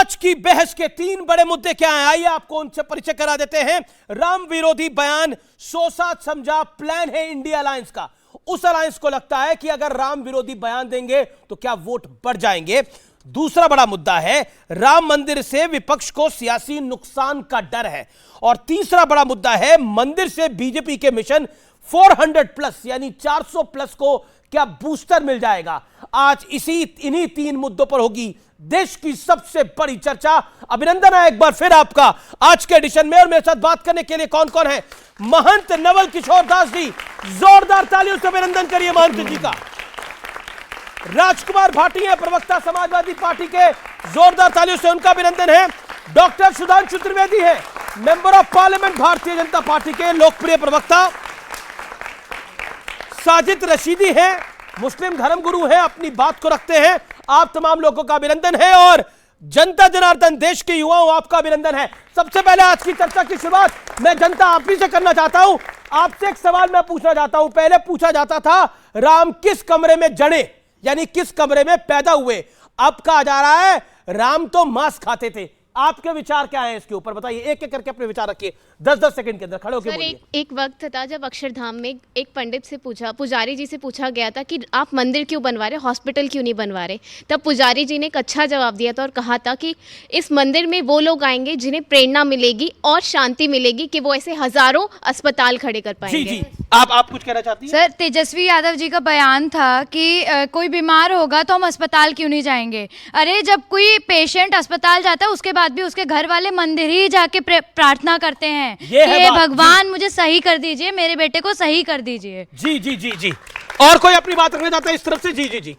आज की बहस के 3 बड़े मुद्दे क्या हैं, आइए आपको उनसे परिचय करा देते हैं। राम विरोधी बयान सोचा समझा प्लान है इंडिया अलायंस का। उस अलायंस को लगता है कि अगर राम विरोधी बयान देंगे तो क्या वोट बढ़ जाएंगे। दूसरा बड़ा मुद्दा है राम मंदिर से विपक्ष को सियासी नुकसान का डर है। और तीसरा बड़ा मुद्दा है मंदिर से बीजेपी के मिशन 400 प्लस यानी 400 प्लस को क्या बूस्टर मिल जाएगा। आज इन्हीं 3 मुद्दों पर होगी देश की सबसे बड़ी चर्चा। अभिनंदन है एक बार फिर आपका आज के एडिशन में। और मेरे साथ बात करने के लिए कौन कौन है, महंत नवल किशोर दास जी, जोरदार तालियों से अभिनंदन करिए महंत जी का। राजकुमार भाटी है प्रवक्ता समाजवादी पार्टी के, जोरदार तालियों से उनका अभिनंदन है। डॉक्टर सुधांशु त्रिवेदी है member of parliament Bharatiya Janata party के, लोकप्रिय प्रवक्ता। साजिद रशीदी है मुस्लिम धर्मगुरु है, अपनी बात को रखते हैं। आप तमाम लोगों का अभिनंदन है। और जनता जनार्दन देश के युवाओं आपका अभिनंदन है। सबसे पहले आज की चर्चा की शुरुआत मैं जनता आप ही से करना चाहता हूं। आपसे एक सवाल मैं पूछना चाहता हूं। पहले पूछा जाता था राम किस कमरे में जड़े यानी किस कमरे में पैदा हुए, अब कहा जा रहा है राम तो मांस खाते थे। आपके विचार क्या है इसके ऊपर बताइए, एक एक करके अपने विचार रखिए। 10-10 सेकंड के अंदर खड़े होकर बोलिए। एक वक्त था जब अक्षरधाम में एक पंडित से पुजारी जी से पूछा गया था कि आप मंदिर क्यों बनवा रहे, हॉस्पिटल क्यों नहीं बनवा रहे। तब पुजारी जी ने एक अच्छा जवाब दिया था और कहा था कि इस मंदिर में वो लोग आएंगे जिन्हें प्रेरणा मिलेगी और शांति मिलेगी कि वो ऐसे हजारों अस्पताल खड़े कर पाएंगे। जी जी, आप कुछ कहना चाहती हैं? सर, तेजस्वी यादव जी का बयान था कि कोई बीमार होगा तो हम अस्पताल क्यों नहीं जाएंगे। अरे जब कोई पेशेंट अस्पताल जाता है उसके बाद भी उसके घर वाले मंदिर ही जाके प्रार्थना करते हैं कि भगवान मुझे सही कर दीजिए, मेरे बेटे को सही कर दीजिए। जी जी जी जी, और कोई अपनी बात रखना चाहता है इस तरफ से? जी जी जी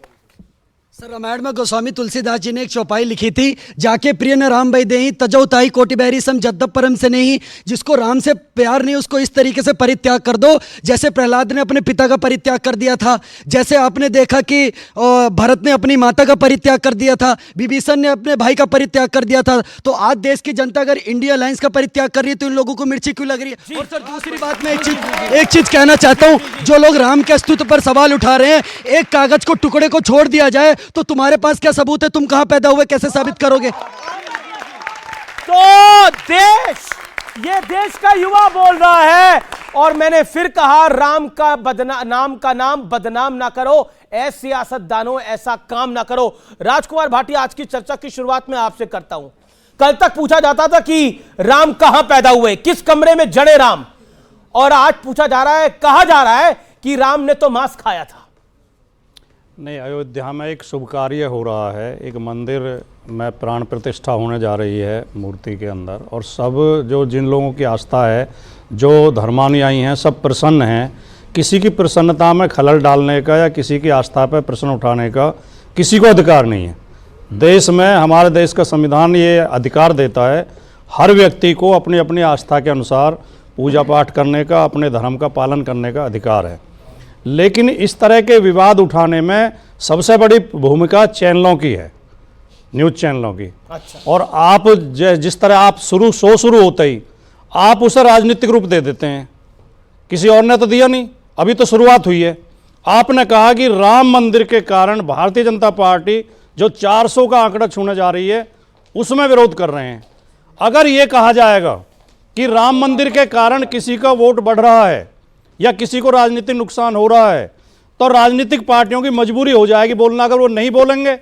सर, रामायण में गोस्वामी तुलसीदास जी ने एक चौपाई लिखी थी, जाके प्रिय न राम भई देहि तजौ ताई कोटि बहरी सम जद्दप परम से नहीं। जिसको राम से प्यार नहीं उसको इस तरीके से परित्याग कर दो जैसे प्रहलाद ने अपने पिता का परित्याग कर दिया था, जैसे आपने देखा कि भरत ने अपनी माता का परित्याग कर दिया था, विभीषण ने अपने भाई का परित्याग कर दिया था। तो आज देश की जनता अगर इंडिया अलायंस का परित्याग कर रही है तो इन लोगों को मिर्ची क्यों लग रही है। और सर दूसरी बात मैं एक चीज कहना चाहता हूँ, जो लोग राम के अस्तित्व पर सवाल उठा रहे हैं, एक कागज को टुकड़े को छोड़ दिया जाए तो तुम्हारे पास क्या सबूत है, तुम कहां पैदा हुए, कैसे साबित करोगे। तो ये देश का युवा बोल रहा है। और मैंने फिर कहा राम का नाम बदनाम ना करो, ऐसे सियासतदानों ऐसा काम ना करो। राजकुमार भाटी, आज की चर्चा की शुरुआत में आपसे करता हूं। कल तक पूछा जाता था कि राम कहां पैदा हुए, किस कमरे में जड़े राम, और आज पूछा जा रहा है, कहा जा रहा है कि राम ने तो मांस खाया था। नहीं, अयोध्या में एक शुभ कार्य हो रहा है, एक मंदिर में प्राण प्रतिष्ठा होने जा रही है मूर्ति के अंदर, और सब जिन लोगों की आस्था है, जो धर्मानुयायी हैं, सब प्रसन्न हैं। किसी की प्रसन्नता में खलल डालने का या किसी की आस्था पर प्रश्न उठाने का किसी को अधिकार नहीं है। देश में हमारे देश का संविधान ये अधिकार देता है हर व्यक्ति को अपनी अपनी आस्था के अनुसार पूजा पाठ करने का, अपने धर्म का पालन करने का अधिकार है। लेकिन इस तरह के विवाद उठाने में सबसे बड़ी भूमिका चैनलों की है, न्यूज़ चैनलों की। अच्छा। और आप जिस तरह आप शुरू होते ही आप उसे राजनीतिक रूप दे देते हैं। किसी और ने तो दिया नहीं, अभी तो शुरुआत हुई है। आपने कहा कि राम मंदिर के कारण भारतीय जनता पार्टी जो 400 का आंकड़ा छूने जा रही है उसमें विरोध कर रहे हैं। अगर ये कहा जाएगा कि राम मंदिर के कारण किसी का वोट बढ़ रहा है या किसी को राजनीतिक नुकसान हो रहा है तो राजनीतिक पार्टियों की मजबूरी हो जाएगी बोलना। अगर वो नहीं बोलेंगे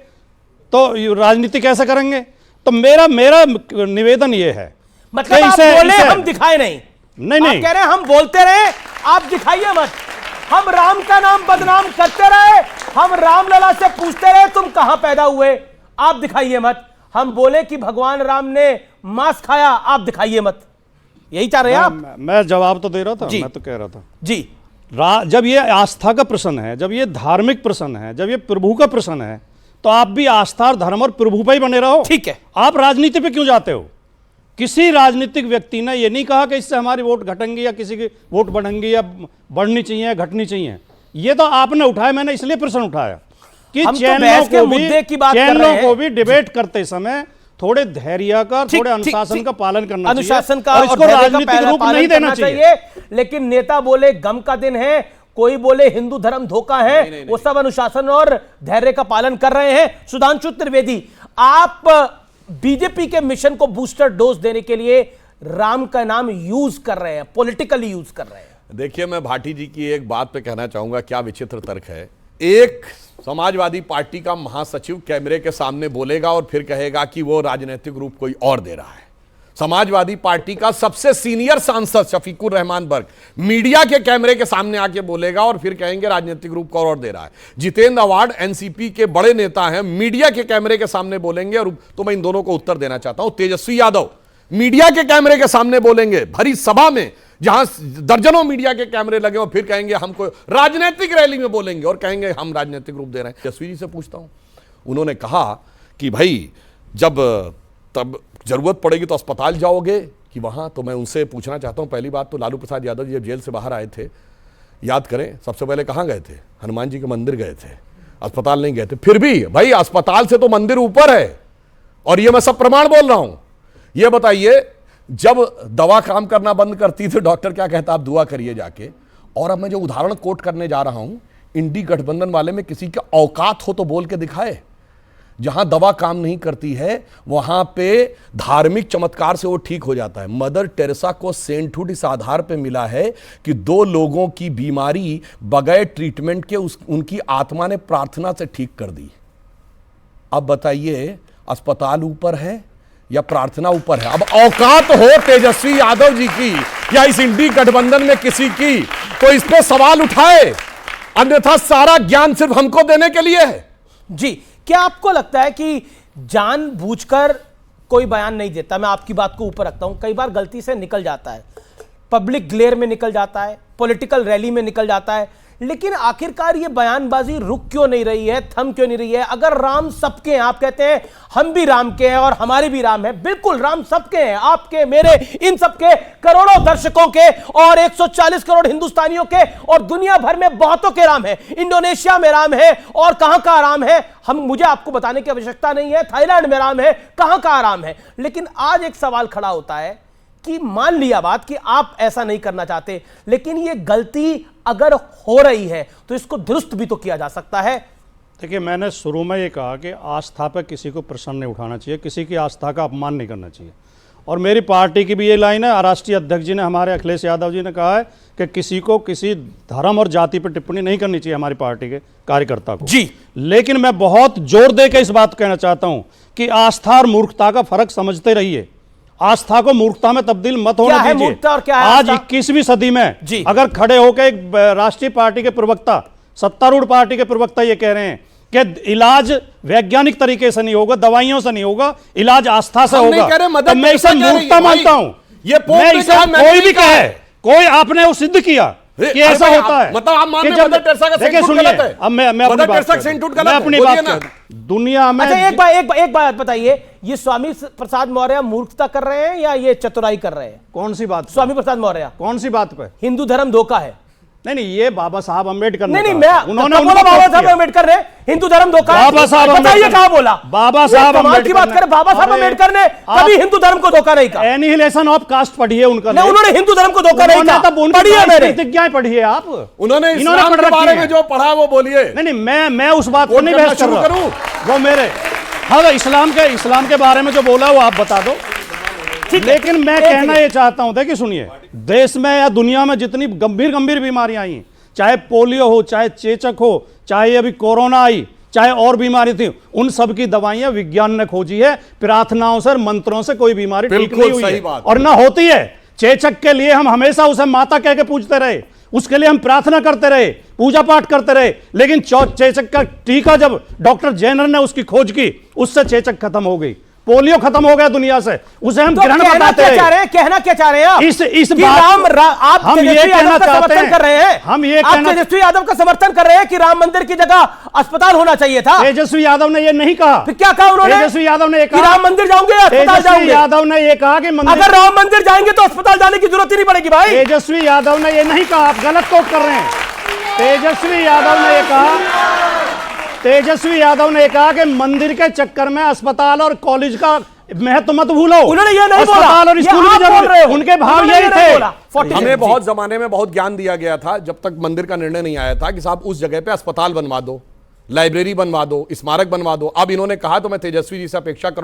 तो राजनीति कैसे करेंगे। तो मेरा निवेदन ये है, मतलब आप बोले हम दिखाए नहीं। नहीं कह रहे हैं हम बोलते रहे, आप दिखाइए मत। हम राम का नाम बदनाम करते रहे, हम रामलला से पूछते रहे तुम कहां पैदा हुए, आप दिखाइए मत। हम बोले कि भगवान राम ने मांस खाया, आप दिखाइए मत। यही चाह रहे हैं आप? मैं जवाब तो दे रहा था, मैं तो कह रहा था जी। जब ये आस्था का प्रश्न है, जब ये धार्मिक प्रश्न है, जब ये प्रभु का प्रश्न है, तो आप भी आस्था और धर्म और प्रभु पर ही बने रहो। ठीक है, आप राजनीति पे क्यों जाते हो। किसी राजनीतिक व्यक्ति ने ये नहीं कहा कि इससे हमारी वोट घटेंगी या किसी की वोट बढ़ेंगी या बढ़नी चाहिए, घटनी चाहिए। ये तो आपने उठाया, मैंने इसलिए प्रश्न उठाया कि चैनलों को भी डिबेट करते समय थोड़े धैर्य का, थोड़े अनुशासन का पालन करना चाहिए, अनुशासन का और इसको राजनीतिक रूप नहीं देना चाहिए। लेकिन नेता बोले गम का दिन है, कोई बोले हिंदू धर्म धोखा है, वो सब अनुशासन और धैर्य का पालन कर रहे हैं। सुधांशु त्रिवेदी, आप बीजेपी के मिशन को बूस्टर डोज देने के लिए राम का नाम यूज कर रहे हैं, पॉलिटिकली यूज कर रहे हैं। देखिए, मैं भाटी जी की एक बात पे कहना चाहूंगा, क्या विचित्र तर्क है। एक समाजवादी पार्टी का महासचिव कैमरे के सामने बोलेगा और फिर कहेगा कि वो राजनीतिक रूप कोई और दे रहा है। समाजवादी पार्टी का सबसे सीनियर सांसद शफीकुर रहमान बर्क मीडिया के कैमरे के सामने आके बोलेगा और फिर कहेंगे राजनीतिक रूप को और दे रहा है। जितेंद्र अवार्ड एनसीपी के बड़े नेता हैं, मीडिया के कैमरे के सामने बोलेंगे। और तो मैं इन दोनों को उत्तर देना चाहता हूं। तेजस्वी यादव मीडिया के कैमरे के सामने बोलेंगे, भरी सभा में जहां दर्जनों मीडिया के कैमरे लगे, और फिर कहेंगे हमको राजनीतिक रैली में बोलेंगे और कहेंगे हम राजनीतिक रूप दे रहे हैं। तेजस्वी जी से पूछता हूं, उन्होंने कहा कि भाई जब तब जरूरत पड़ेगी तो अस्पताल जाओगे कि वहां, तो मैं उनसे पूछना चाहता हूं, पहली बात तो लालू प्रसाद यादव जी जब जेल से बाहर आए थे, याद करें सबसे पहले कहां गए थे? हनुमान जी के मंदिर गए थे, अस्पताल नहीं गए थे। फिर भी भाई अस्पताल से तो मंदिर ऊपर है, और ये मैं सब प्रमाण बोल रहा हूं। ये बताइए, जब दवा काम करना बंद करती थी डॉक्टर क्या कहता, आप दुआ करिए जाके। और अब मैं जो उदाहरण कोट करने जा रहा हूं, इंडी गठबंधन वाले में किसी के औकात हो तो बोल के दिखाए। जहां दवा काम नहीं करती है वहां पे धार्मिक चमत्कार से वो ठीक हो जाता है। मदर टेरेसा को सेंटहुड इस आधार पे मिला है कि 2 लोगों की बीमारी बगैर ट्रीटमेंट के उनकी आत्मा ने प्रार्थना से ठीक कर दी। अब बताइए, अस्पताल ऊपर है या प्रार्थना ऊपर है? अब औकात हो तेजस्वी यादव जी की या इस इंडी गठबंधन में किसी की, तो इस पे सवाल उठाए, अन्यथा सारा ज्ञान सिर्फ हमको देने के लिए है। जी, क्या आपको लगता है कि जानबूझकर कोई बयान नहीं देता? मैं आपकी बात को ऊपर रखता हूं, कई बार गलती से निकल जाता है, पब्लिक ग्लेयर में निकल जाता है, पॉलिटिकल रैली में निकल जाता है, लेकिन आखिरकार ये बयानबाजी रुक क्यों नहीं रही है, थम क्यों नहीं रही है? अगर राम सबके हैं, आप कहते हैं हम भी राम के हैं और हमारे भी राम है, बिल्कुल राम सबके हैं, आपके, मेरे, इन सबके, करोड़ों दर्शकों के और 140 करोड़ हिंदुस्तानियों के, और दुनिया भर में बहुतों के राम है। इंडोनेशिया में राम है, और कहां का राम है मुझे आपको बताने की आवश्यकता नहीं है। थाईलैंड में राम है, कहां का राम है। लेकिन आज एक सवाल खड़ा होता है कि मान लिया बात कि आप ऐसा नहीं करना चाहते, लेकिन ये गलती अगर हो रही है तो इसको दुरुस्त भी तो किया जा सकता है। देखिए, मैंने शुरू में ये कहा कि आस्था पर किसी को प्रश्न नहीं उठाना चाहिए, किसी की आस्था का अपमान नहीं करना चाहिए। और मेरी पार्टी की भी ये लाइन है, राष्ट्रीय अध्यक्ष जी ने, हमारे अखिलेश यादव जी ने कहा है कि किसी को किसी धर्म और जाति पर टिप्पणी नहीं करनी चाहिए हमारी पार्टी के कार्यकर्ता को। जी, लेकिन मैं बहुत जोर दे के इस बात कहना चाहता हूं कि आस्था और मूर्खता का फर्क समझते रहिए। आस्था को मूर्खता में तब्दील मत होने दीजिए। मूर्खता और क्या है आज आस्था? 21वीं सदी में जी, अगर खड़े होकर एक राष्ट्रीय पार्टी के प्रवक्ता, सत्तारूढ़ पार्टी के प्रवक्ता ये कह रहे हैं कि इलाज वैज्ञानिक तरीके से नहीं होगा, दवाइयों से नहीं होगा, इलाज आस्था से होगा, तो मैं इसे मूर्खता मानता हूं। मैं इसे कोई भी कहे, कोई आपने वो सिद्ध किया कि ऐसा होता है, मतलब आप मान रहे हैं मदर टेरेसा का सेंटूट गलत है? अब मैं मदर टेरेसा का सेंटूट गलत है, अपनी बात कर, दुनिया में। अच्छा, एक बात बताइए, ये स्वामी प्रसाद मौर्य मूर्खता कर रहे हैं या ये चतुराई कर रहे हैं? कौन सी बात? स्वामी प्रसाद मौर्य कौन सी बात पे? हिंदू धर्म धोखा है। नहीं, ये बाबा साहब अम्बेडकर नहीं, उन्होंने बोला बाबा साहब अम्बेडकर ने हिंदू धर्म धोखा है। बाबा साहब बताइए कहां बोला? बाबा साहब कमाल की बात करें, बाबा साहब अम्बेडकर ने कभी हिंदू धर्म को धोखा नहीं कहा। एनिहिलेशन ऑफ कास्ट पढ़िए उनका। नहीं, उन्होंने हिंदू धर्म को धोखा नहीं कहा। पढ़िए मेरे प्रतिज्ञाएं पढ़िए आप। उन्होंने इस्लाम के बारे में जो पढ़ा वो बोलिए। नहीं, मैं उस बात को नहीं बहस कर रहा, वो मेरे, हाँ, इस्लाम के बारे में जो बोला वो आप बता दो। लेकिन मैं कहना ये चाहता हूं, देखिए सुनिए, देश में या दुनिया में जितनी गंभीर बीमारियां आई, चाहे पोलियो हो, चाहे चेचक हो, चाहे अभी कोरोना आई, चाहे और बीमारी थी, उन सब की दवाइयां विज्ञान ने खोजी है। प्रार्थनाओं से, मंत्रों से कोई बीमारी ठीक नहीं हुई है और ना होती है। चेचक के लिए हम हमेशा उसे माता कह के पूजते रहे, उसके लिए हम प्रार्थना करते रहे, पूजा पाठ करते रहे, लेकिन चेचक का टीका जब डॉक्टर जेनर ने उसकी खोज की, उससे चेचक खत्म हो गई, पोलियो खत्म हो गया दुनिया से, उसे हम ग्रहण बताते हैं। कहना क्या चाह रहे हैं आप? इस बात आप हम ये कहना चाहते हैं, कर रहे हैं, हम ये आप तेजस्वी यादव का समर्थन कर रहे हैं कि राम मंदिर की जगह अस्पताल होना चाहिए था। तेजस्वी यादव ने ये नहीं कहा। फिर क्या कहा उन्होंने? तेजस्वी यादव ने कहा राम मंदिर जाऊंगे, अस्पताल जाऊंगे। यादव ने ये कहा कि अगर राम मंदिर जाएंगे तो अस्पताल जाने की जरूरत ही नहीं पड़ेगी भाई। तेजस्वी यादव ने ये नहीं कहा, आप गलत कोट कर रहे हैं। तेजस्वी यादव ने कहा कि मंदिर के चक्कर में अस्पताल और कॉलेज का महत्व मत भूलो। उन्होंने ये नहीं बोला, अस्पताल और स्कूल की जरूरत, उनके भाव यही थे। हमें बहुत जमाने में बहुत ज्ञान दिया गया था, जब तक मंदिर का निर्णय नहीं आया था कि साहब उस जगह पे अस्पताल बनवा दो, लाइब्रेरी बनवा दो, स्मारक बनवा दो। अब इन्होंने कहा तो मैं तेजस्वी जी से अपेक्षा करूंगा